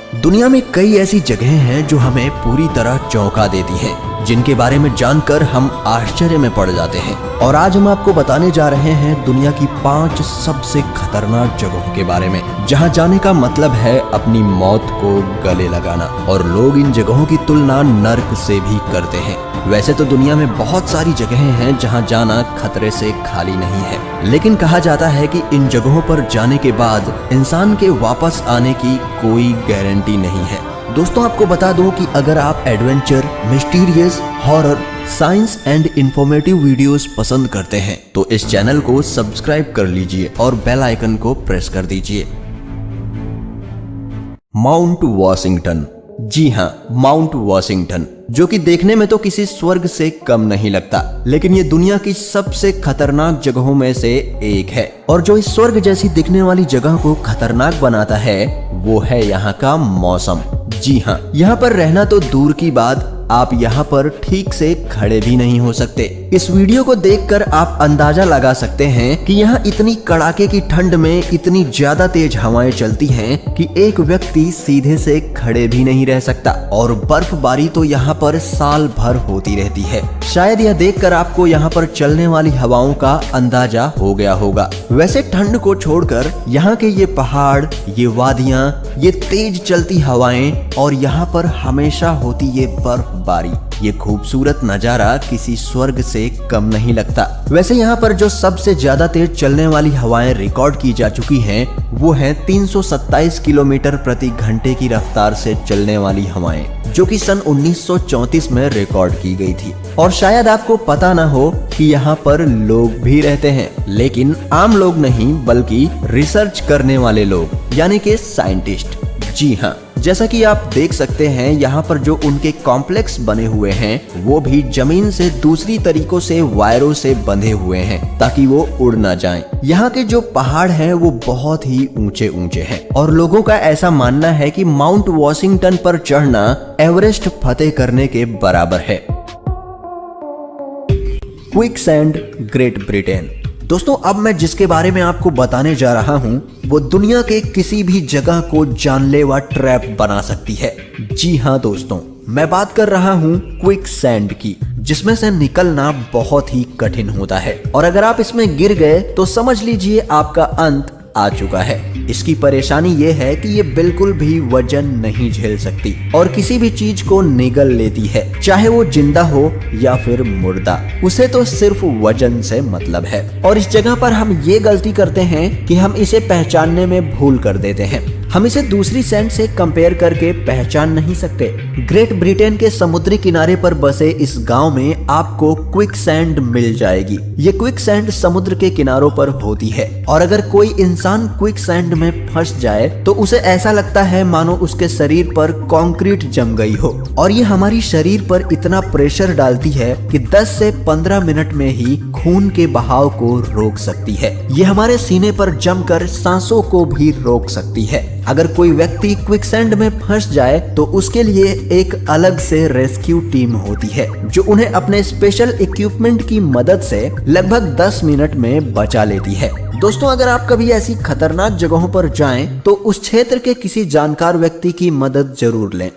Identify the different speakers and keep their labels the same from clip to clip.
Speaker 1: दुनिया में कई ऐसी जगहें हैं जो हमें पूरी तरह चौंका देती हैं, जिनके बारे में जानकर हम आश्चर्य में पड़ जाते हैं। और आज हम आपको बताने जा रहे हैं दुनिया की 5 सबसे खतरनाक जगहों के बारे में, जहां जाने का मतलब है अपनी मौत को गले लगाना। और लोग इन जगहों की तुलना नर्क से भी करते हैं। वैसे तो दुनिया में बहुत सारी जगहें हैं जहां जाना खतरे से खाली नहीं है, लेकिन कहा जाता है कि इन जगहों पर जाने के बाद इंसान के वापस आने की कोई गारंटी नहीं है। दोस्तों, आपको बता दूं कि अगर आप adventure, mysterious, horror, science and informative videos पसंद करते हैं तो इस चैनल को सब्सक्राइब कर लीजिए और बेल आइकन को प्रेस कर दीजिए। Mount Washington. जी हाँ, माउंट वॉशिंगटन, जो कि देखने में तो किसी स्वर्ग से कम नहीं लगता, लेकिन ये दुनिया की सबसे खतरनाक जगहों में से एक है। और जो इस स्वर्ग जैसी दिखने वाली जगह को खतरनाक बनाता है वो है यहाँ का मौसम। जी हाँ, यहाँ पर रहना तो दूर की बात, आप यहाँ पर ठीक से खड़े भी नहीं हो सकते। इस वीडियो को देखकर आप अंदाजा लगा सकते हैं कि यहाँ इतनी कड़ाके की ठंड में इतनी ज्यादा तेज हवाएं चलती हैं कि एक व्यक्ति सीधे से खड़े भी नहीं रह सकता। और बर्फबारी तो यहाँ पर साल भर होती रहती है। शायद यह देखकर आपको यहाँ पर चलने वाली हवाओं का अंदाजा हो गया होगा। वैसे ठंड को छोड़कर यहाँ के ये पहाड़, ये वादियाँ, ये तेज चलती हवाएं और यहाँ पर हमेशा होती ये बर्फबारी, ये खूबसूरत नजारा किसी स्वर्ग से कम नहीं लगता। वैसे यहाँ पर जो सबसे ज्यादा तेज चलने वाली हवाएं रिकॉर्ड की जा चुकी हैं वो हैं 327 किलोमीटर प्रति घंटे की रफ्तार से चलने वाली हवाएं, जो कि सन 1934 में रिकॉर्ड की गई थी। और शायद आपको पता ना हो कि यहाँ पर लोग भी रहते हैं, लेकिन आम लोग नहीं बल्कि रिसर्च करने वाले लोग, यानी कि साइंटिस्ट। जी हाँ, जैसा कि आप देख सकते हैं यहाँ पर जो उनके कॉम्प्लेक्स बने हुए हैं वो भी जमीन से दूसरी तरीकों से वायरों से बंधे हुए हैं ताकि वो उड़ ना जाएं। यहाँ के जो पहाड़ हैं वो बहुत ही ऊंचे ऊंचे हैं और लोगों का ऐसा मानना है कि माउंट वॉशिंगटन पर चढ़ना एवरेस्ट फतेह करने के बराबर है। Quicksand, great Britain. दोस्तों, अब मैं जिसके बारे में आपको बताने जा रहा हूँ वो दुनिया के किसी भी जगह को जानलेवा ट्रैप बना सकती है। जी हाँ दोस्तों, मैं बात कर रहा हूँ क्विकसैंड की, जिसमें से निकलना बहुत ही कठिन होता है। और अगर आप इसमें गिर गए तो समझ लीजिए आपका अंत आ चुका है। इसकी परेशानी ये है कि ये बिल्कुल भी वजन नहीं झेल सकती और किसी भी चीज को निगल लेती है, चाहे वो जिंदा हो या फिर मुर्दा। उसे तो सिर्फ वजन से मतलब है। और इस जगह पर हम ये गलती करते हैं कि हम इसे पहचानने में भूल कर देते हैं। हम इसे दूसरी सैंड से कंपेयर करके पहचान नहीं सकते। ग्रेट ब्रिटेन के समुद्री किनारे पर बसे इस गांव में आपको क्विकसैंड मिल जाएगी। ये क्विकसैंड समुद्र के किनारों पर होती है और अगर कोई इंसान क्विकसैंड में फंस जाए तो उसे ऐसा लगता है मानो उसके शरीर पर कंक्रीट जम गई हो। और ये हमारी शरीर पर इतना प्रेशर डालती है कि 10 से 15 मिनट में ही खून के बहाव को रोक सकती है। ये हमारे सीने पर जमकर सांसों को भी रोक सकती है। अगर कोई व्यक्ति क्विकसैंड में फंस जाए तो उसके लिए एक अलग से रेस्क्यू टीम होती है जो उन्हें अपने स्पेशल इक्विपमेंट की मदद से लगभग 10 मिनट में बचा लेती है। दोस्तों, अगर आप कभी ऐसी खतरनाक जगहों पर जाएं तो उस क्षेत्र के किसी जानकार व्यक्ति की मदद जरूर लें।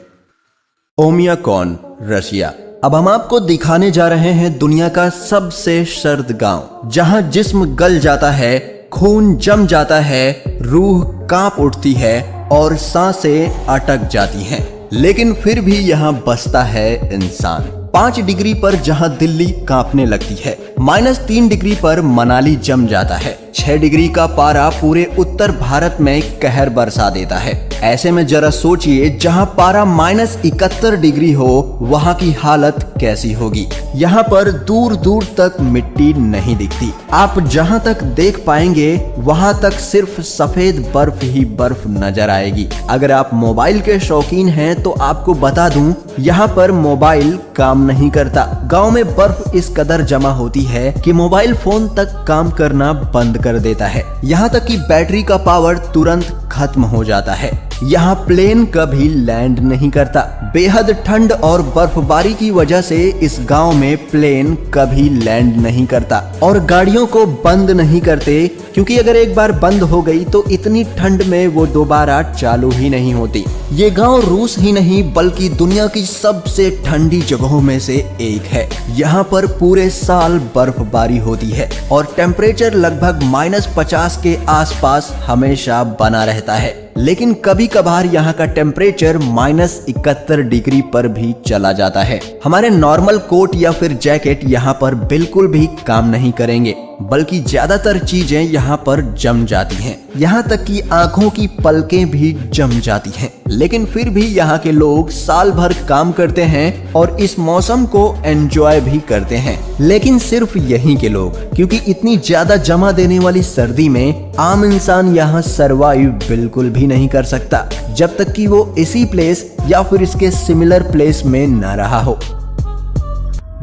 Speaker 1: ओमियाकॉन, रशिया। अब हम आपको दिखाने जा रहे हैं दुनिया का सबसे सर्द गांव, जहां जिस्म गल जाता है, खून जम जाता है, रूह कांप उठती है और सांसें अटक जाती हैं, लेकिन फिर भी यहाँ बसता है इंसान। 5 डिग्री पर जहां दिल्ली कांपने लगती है, -3 डिग्री पर मनाली जम जाता है, 6 डिग्री का पारा पूरे उत्तर भारत में कहर बरसा देता है। ऐसे में जरा सोचिए, जहां पारा -71 डिग्री हो वहां की हालत कैसी होगी। यहाँ पर दूर दूर तक मिट्टी नहीं दिखती। आप जहां तक देख पाएंगे वहां तक सिर्फ सफेद बर्फ ही बर्फ नजर आएगी। अगर आप मोबाइल के शौकीन हैं तो आपको बता दूं, यहाँ पर मोबाइल काम नहीं करता। गांव में बर्फ इस कदर जमा होती है कि मोबाइल फोन तक काम करना बंद कर देता है। यहाँ तक कि बैटरी का पावर तुरंत खत्म हो जाता है। यहाँ प्लेन कभी लैंड नहीं करता। बेहद ठंड और बर्फबारी की वजह से इस गांव में प्लेन कभी लैंड नहीं करता और गाड़ियों को बंद नहीं करते, क्योंकि अगर एक बार बंद हो गई तो इतनी ठंड में वो दोबारा चालू ही नहीं होती। ये गांव रूस ही नहीं बल्कि दुनिया की सबसे ठंडी जगहों में से एक है। यहाँ पर पूरे साल बर्फबारी होती है और टेम्परेचर लगभग -50 के आसपास हमेशा बना रहता है, लेकिन कभी कभार यहाँ का टेम्परेचर -71 डिग्री पर भी चला जाता है। हमारे नॉर्मल कोट या फिर जैकेट यहाँ पर बिल्कुल भी काम नहीं करेंगे, बल्कि ज्यादातर चीजें यहाँ पर जम जाती हैं। यहाँ तक कि आंखों की पलकें भी जम जाती हैं, लेकिन फिर भी यहाँ के लोग साल भर काम करते हैं और इस मौसम को एंजॉय भी करते हैं। लेकिन सिर्फ यहीं के लोग, क्योंकि इतनी ज्यादा जमा देने वाली सर्दी में आम इंसान यहाँ सरवाइव बिल्कुल भी नहीं कर सकता, जब तक कि वो इसी प्लेस या फिर इसके सिमिलर प्लेस में न रहा हो।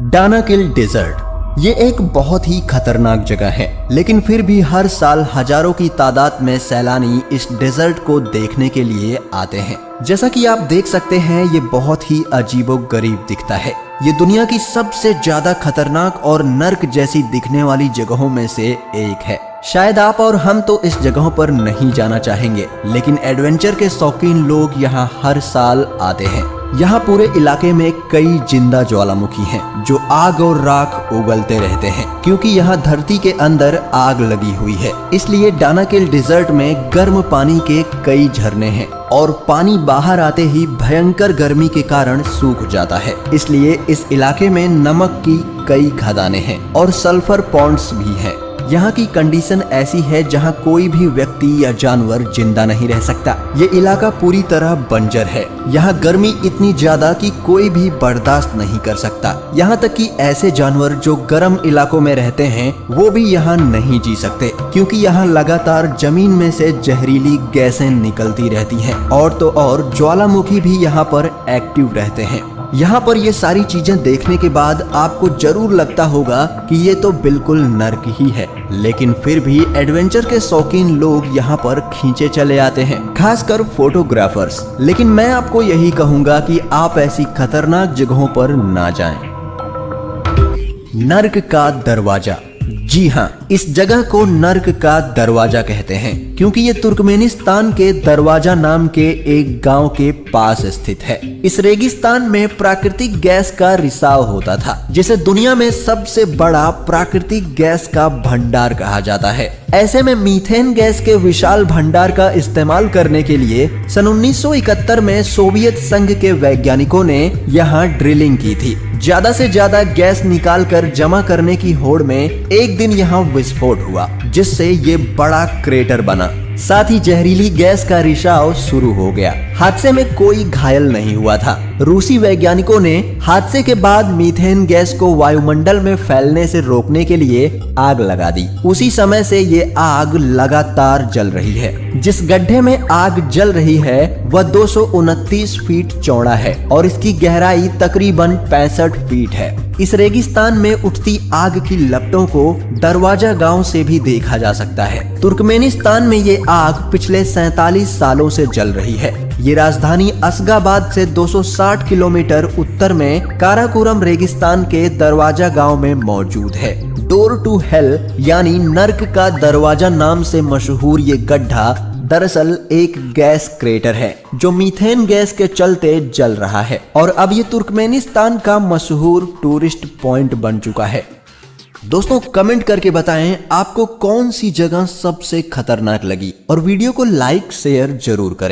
Speaker 1: डानाकिल डेजर्ट ये एक बहुत ही खतरनाक जगह है, लेकिन फिर भी हर साल हजारों की तादाद में सैलानी इस डेजर्ट को देखने के लिए आते हैं। जैसा कि आप देख सकते हैं, ये बहुत ही अजीबोगरीब दिखता है। ये दुनिया की सबसे ज्यादा खतरनाक और नर्क जैसी दिखने वाली जगहों में से एक है। शायद आप और हम तो इस जगहों पर नहीं जाना चाहेंगे, लेकिन एडवेंचर के शौकीन लोग यहाँ हर साल आते हैं। यहाँ पूरे इलाके में कई जिंदा ज्वालामुखी हैं जो आग और राख उगलते रहते हैं, क्योंकि यहाँ धरती के अंदर आग लगी हुई है। इसलिए डानाकिल डेजर्ट में गर्म पानी के कई झरने हैं और पानी बाहर आते ही भयंकर गर्मी के कारण सूख जाता है। इसलिए इस इलाके में नमक की कई खदानें हैं और सल्फर पॉन्ड्स भी हैं। यहाँ की कंडीशन ऐसी है जहाँ कोई भी व्यक्ति या जानवर जिंदा नहीं रह सकता। ये इलाका पूरी तरह बंजर है। यहाँ गर्मी इतनी ज्यादा कि कोई भी बर्दाश्त नहीं कर सकता। यहाँ तक कि ऐसे जानवर जो गर्म इलाकों में रहते हैं वो भी यहाँ नहीं जी सकते, क्योंकि यहाँ लगातार जमीन में से जहरीली गैसें निकलती रहती हैं। और तो और ज्वालामुखी भी यहाँ पर एक्टिव रहते हैं। यहाँ पर ये सारी चीजें देखने के बाद आपको जरूर लगता होगा कि ये तो बिल्कुल नर्क ही है, लेकिन फिर भी एडवेंचर के शौकीन लोग यहाँ पर खींचे चले आते हैं, खासकर फोटोग्राफर्स। लेकिन मैं आपको यही कहूँगा कि आप ऐसी खतरनाक जगहों पर ना जाएं। नर्क का दरवाजा। जी हाँ, इस जगह को नर्क का दरवाजा कहते हैं, क्योंकि ये तुर्कमेनिस्तान के दरवाजा नाम के एक गांव के पास स्थित है। इस रेगिस्तान में प्राकृतिक गैस का रिसाव होता था, जिसे दुनिया में सबसे बड़ा प्राकृतिक गैस का भंडार कहा जाता है। ऐसे में मीथेन गैस के विशाल भंडार का इस्तेमाल करने के लिए सन 1971 में सोवियत संघ के वैज्ञानिकों ने यहाँ ड्रिलिंग की थी। ज्यादा से ज्यादा गैस निकाल कर जमा करने की होड़ में एक दिन यहाँ विस्फोट हुआ, जिससे ये बड़ा क्रेटर बना। साथ ही जहरीली गैस का रिसाव शुरू हो गया। हादसे में कोई घायल नहीं हुआ था। रूसी वैज्ञानिकों ने हादसे के बाद मीथेन गैस को वायुमंडल में फैलने से रोकने के लिए आग लगा दी। उसी समय से ये आग लगातार जल रही है। जिस गड्ढे में आग जल रही है वह 229 फीट चौड़ा है और इसकी गहराई तकरीबन 65 फीट है। इस रेगिस्तान में उठती आग की लपटों को दरवाजा गांव से भी देखा जा सकता है। तुर्कमेनिस्तान में ये आग पिछले 47 सालों से जल रही है। ये राजधानी असगाबाद से 260 किलोमीटर उत्तर में काराकोरम रेगिस्तान के दरवाजा गांव में मौजूद है। डोर टू हेल यानी नर्क का दरवाजा नाम से मशहूर ये गड्ढा दरअसल एक गैस क्रेटर है जो मीथेन गैस के चलते जल रहा है और अब ये तुर्कमेनिस्तान का मशहूर टूरिस्ट पॉइंट बन चुका है। दोस्तों कमेंट करके बताएं आपको कौन सी जगह सबसे खतरनाक लगी और वीडियो को लाइक शेयर जरूर करें।